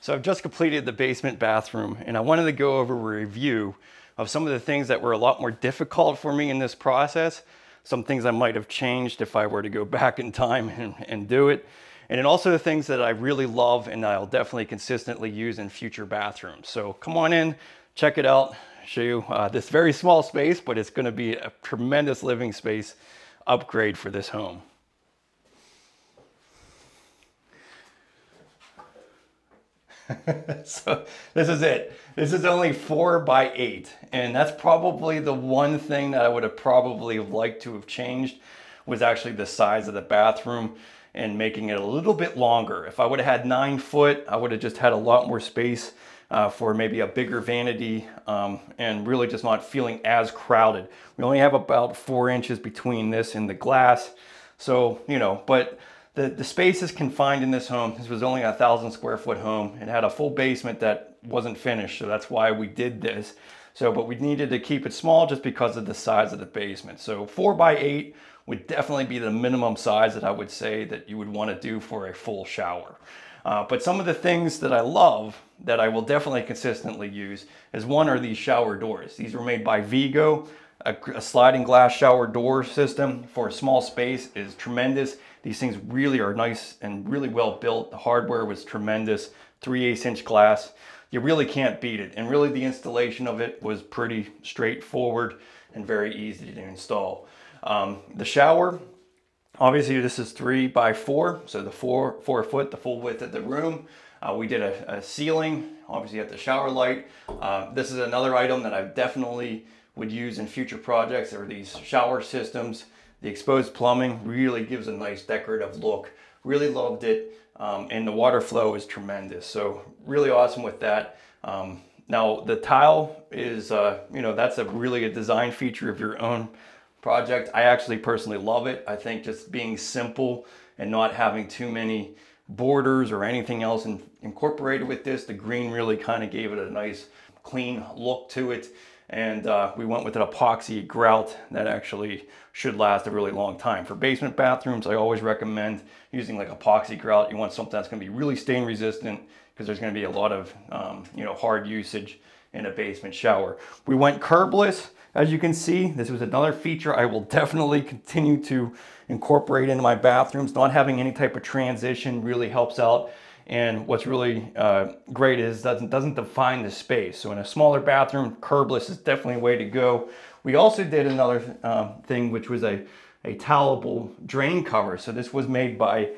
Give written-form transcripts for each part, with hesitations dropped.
So I've just completed the basement bathroom, and I wanted to go over a review of some of the things that were a lot more difficult for me in this process, some things I might have changed if I were to go back in time and do it, and then also the things that I really love and I'll definitely consistently use in future bathrooms. So come on in, check it out, show you this very small space, but it's going to be a tremendous living space upgrade for this home. So this is it. This is only 4 by 8, and that's probably the one thing that I would have probably liked to have changed, was actually the size of the bathroom and making it a little bit longer. If I would have had 9 foot, I would have just had a lot more space for maybe a bigger vanity and really just not feeling as crowded. We only have about 4 inches between this and the glass, so you know, but the space is confined in this home. This was only a 1,000 square foot home. It had a full basement that wasn't finished, so that's why we did this. So, but we needed to keep it small just because of the size of the basement. So 4 by 8 would definitely be the minimum size that I would say that you would want to do for a full shower. But some of the things that I love that I will definitely consistently use is, one, are these shower doors. These were made by Vigo. A sliding glass shower door system for a small space is tremendous. These things really are nice and really well built. The hardware was tremendous, 3/8 inch glass. You really can't beat it. And really the installation of it was pretty straightforward and very easy to install. The shower, obviously this is 3 by 4, so the 4 foot, the full width of the room. We did a ceiling, obviously at the shower light. This is another item that I definitely would use in future projects, are these shower systems. The exposed plumbing really gives a nice decorative look. Really loved it, and the water flow is tremendous. So really awesome with that. Now the tile is, you know, that's really a design feature of your own project. I actually personally love it. I think just being simple and not having too many borders or anything else incorporated with this, the green really kind of gave it a nice clean look to it. And we went with an epoxy grout that actually should last a really long time. For basement bathrooms, I always recommend using like epoxy grout. You want something that's going to be really stain resistant, because there's going to be a lot of you know, hard usage in a basement shower. We went curbless, as you can see. This was another feature I will definitely continue to incorporate into my bathrooms. Not having any type of transition really helps out. And what's really great is doesn't define the space. So in a smaller bathroom, curbless is definitely a way to go. We also did another thing, which was a towelable drain cover. So this was made by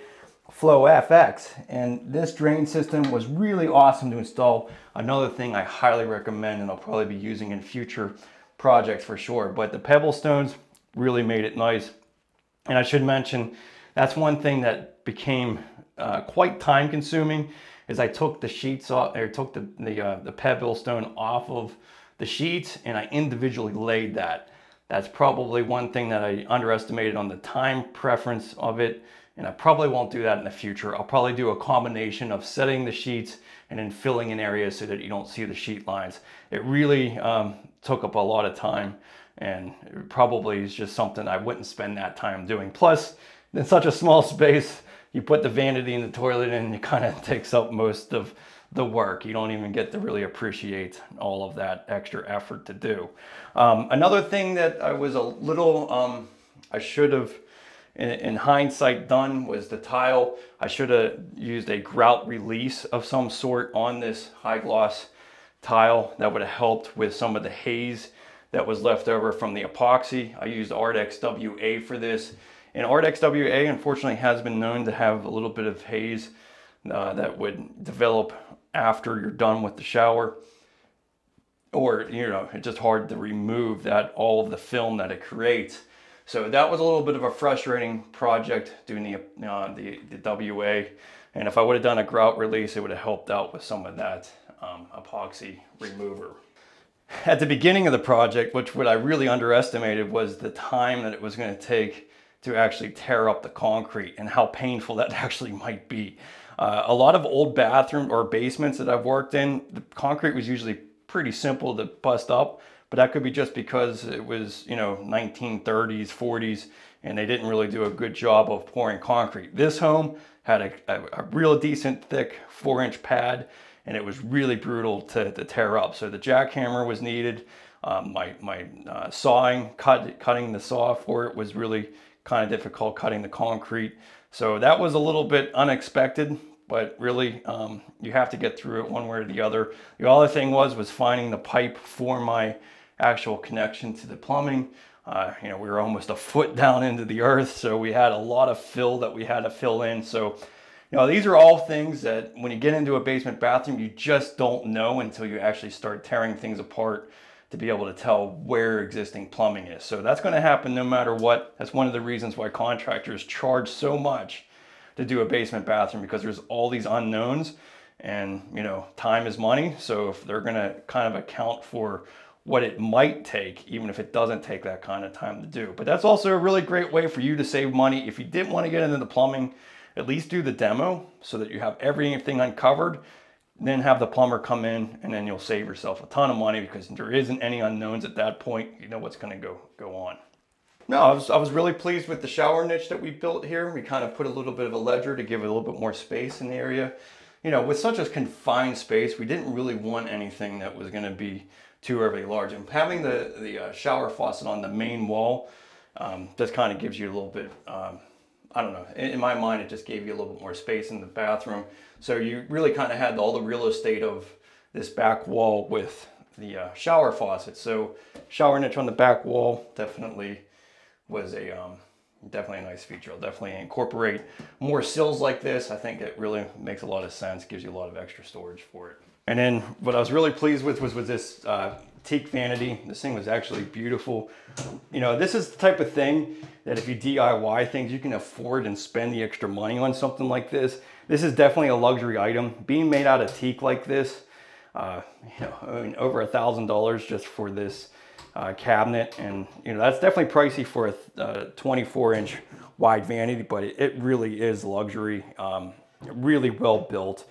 Flow FX, and this drain system was really awesome to install. Another thing I highly recommend, and I'll probably be using in future projects for sure. But the pebble stones really made it nice. And I should mention, that's one thing that became quite time consuming, is I took the sheets off, or took the pebble stone off of the sheets, and I individually laid that. That's probably one thing that I underestimated on the time preference of it, and I probably won't do that in the future. I'll probably do a combination of setting the sheets and then filling in areas so that you don't see the sheet lines. It really took up a lot of time, and it probably is just something I wouldn't spend that time doing. Plus, in such a small space, you put the vanity in the toilet and it kind of takes up most of the work. You don't even get to really appreciate all of that extra effort to do. Another thing that I was a little, I should have, in hindsight, done was the tile. I should have used a grout release of some sort on this high gloss tile. That would have helped with some of the haze that was left over from the epoxy. I used Ardex WA for this. And Ardex WA, unfortunately, has been known to have a little bit of haze that would develop after you're done with the shower. Or, you know, it's just hard to remove all of the film that it creates. So that was a little bit of a frustrating project, doing the WA. And if I would have done a grout release, it would have helped out with some of that epoxy remover. At the beginning of the project, what I really underestimated was the time that it was going to take to actually tear up the concrete, and how painful that actually might be. A lot of old bathroom or basements that I've worked in, the concrete was usually pretty simple to bust up, but that could be just because it was, you know, 1930s, 40s, and they didn't really do a good job of pouring concrete. This home had a real decent thick 4-inch pad, and it was really brutal to tear up. So the jackhammer was needed. My sawing, cutting the saw for it was really kind of difficult, cutting the concrete. So that was a little bit unexpected, but really you have to get through it one way or the other. The other thing was finding the pipe for my actual connection to the plumbing. You know, we were almost a foot down into the earth, so we had a lot of fill that we had to fill in. So, you know, these are all things that when you get into a basement bathroom, you just don't know until you actually start tearing things apart to be able to tell where existing plumbing is. So that's going to happen no matter what. That's one of the reasons why contractors charge so much to do a basement bathroom, because there's all these unknowns, and you know, time is money. So if they're going to kind of account for what it might take, even if it doesn't take that kind of time to do. But that's also a really great way for you to save money. If you didn't want to get into the plumbing, at least do the demo so that you have everything uncovered, then have the plumber come in, and then you'll save yourself a ton of money because there isn't any unknowns at that point. You know what's going to go on. No, I was really pleased with the shower niche that we built here. We kind of put a little bit of a ledger to give it a little bit more space in the area. You know, with such a confined space, we didn't really want anything that was going to be too overly large. And having the shower faucet on the main wall just kind of gives you a little bit, I don't know, in my mind, it just gave you a little bit more space in the bathroom. So you really kind of had all the real estate of this back wall with the shower faucet. So shower niche on the back wall definitely was definitely a nice feature. I'll definitely incorporate more sills like this. I think it really makes a lot of sense, gives you a lot of extra storage for it. And then what I was really pleased with was this Teak vanity. This thing was actually beautiful. You know, this is the type of thing that if you DIY things, you can afford and spend the extra money on something like this. This is definitely a luxury item. Being made out of teak like this, you know, I mean, over $1,000 just for this cabinet. And, you know, that's definitely pricey for a 24-inch wide vanity, but it really is luxury, really well built.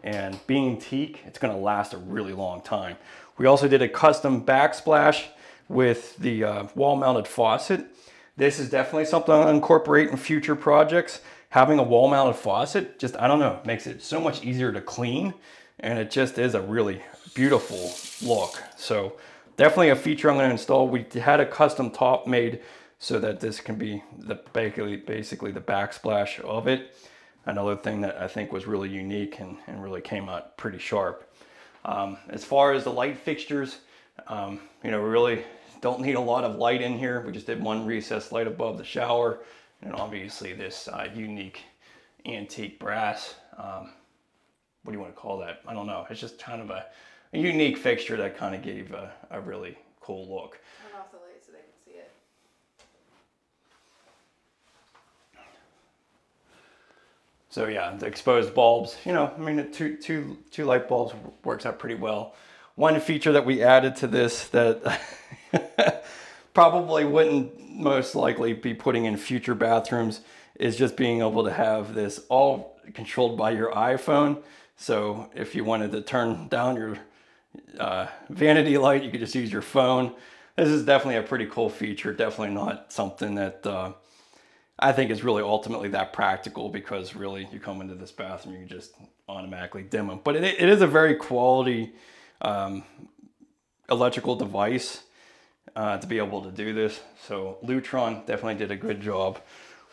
And being teak, it's going to last a really long time. We also did a custom backsplash with the wall-mounted faucet. This is definitely something I'll incorporate in future projects. Having a wall-mounted faucet, just, I don't know, makes it so much easier to clean, and it just is a really beautiful look. So definitely a feature I'm going to install. We had a custom top made so that this can be basically the backsplash of it. Another thing that I think was really unique and really came out pretty sharp. As far as the light fixtures, you know, we really don't need a lot of light in here. We just did one recessed light above the shower, and obviously this unique antique brass. What do you want to call that? I don't know. It's just kind of a unique fixture that kind of gave a really cool look. Turn off the light so they can see it. So yeah, the exposed bulbs, you know, I mean, two light bulbs works out pretty well. One feature that we added to this that probably wouldn't most likely be putting in future bathrooms is just being able to have this all controlled by your iPhone. So if you wanted to turn down your vanity light, you could just use your phone. This is definitely a pretty cool feature. Definitely not something that I think is really ultimately that practical, because really you come into this bathroom, you can just automatically dim them. But it is a very quality electrical device to be able to do this. So Lutron definitely did a good job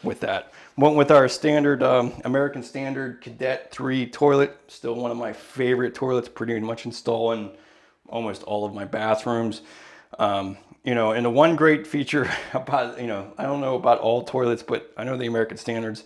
with that. Went with our standard American Standard Cadet 3 toilet. Still one of my favorite toilets, pretty much install in almost all of my bathrooms. You know, and the one great feature about, you know, I don't know about all toilets, but I know the American Standards,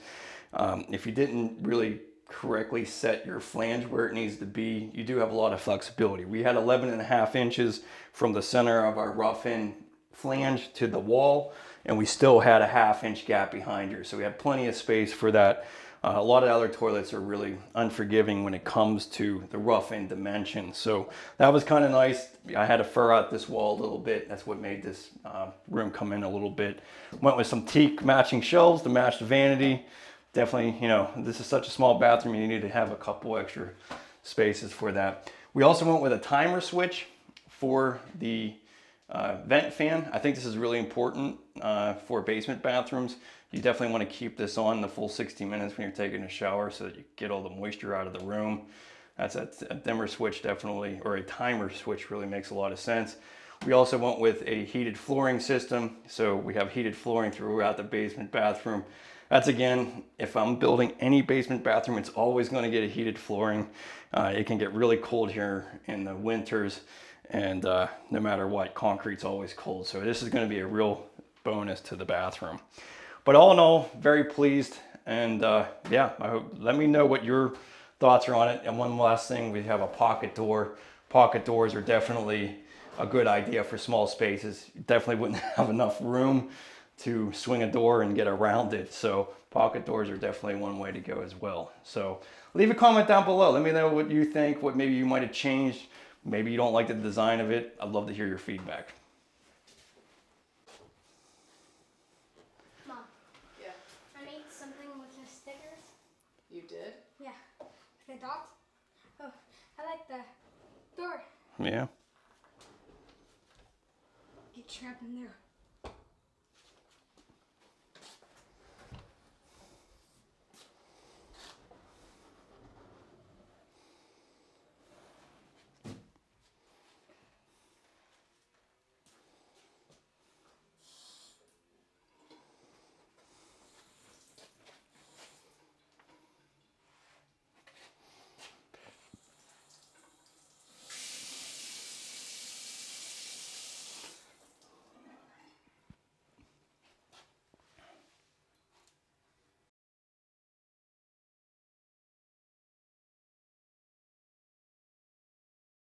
if you didn't really correctly set your flange where it needs to be, you do have a lot of flexibility. We had 11.5 inches from the center of our rough-in flange to the wall, and we still had a 1/2 inch gap behind here. So we had plenty of space for that. A lot of other toilets are really unforgiving when it comes to the rough-in dimension. So that was kind of nice. I had to fur out this wall a little bit. That's what made this room come in a little bit. Went with some teak matching shelves to match the vanity. Definitely, you know, this is such a small bathroom, you need to have a couple extra spaces for that. We also went with a timer switch for the vent fan. I think this is really important for basement bathrooms. You definitely want to keep this on the full 60 minutes when you're taking a shower so that you get all the moisture out of the room. That's a dimmer switch definitely, or a timer switch really makes a lot of sense. We also went with a heated flooring system. So we have heated flooring throughout the basement bathroom. That's again, if I'm building any basement bathroom, it's always going to get a heated flooring. It can get really cold here in the winters, and no matter what, concrete's always cold. So this is going to be a real bonus to the bathroom. But all in all, very pleased. And yeah, let me know what your thoughts are on it. And one last thing, we have a pocket door. Pocket doors are definitely a good idea for small spaces. You definitely wouldn't have enough room to swing a door and get around it. So pocket doors are definitely one way to go as well. So leave a comment down below. Let me know what you think, what maybe you might have changed. Maybe you don't like the design of it. I'd love to hear your feedback. Mom. Yeah. I made something with the stickers. You did? Yeah. The dots. Oh, I like the door. Yeah. Get trapped in there.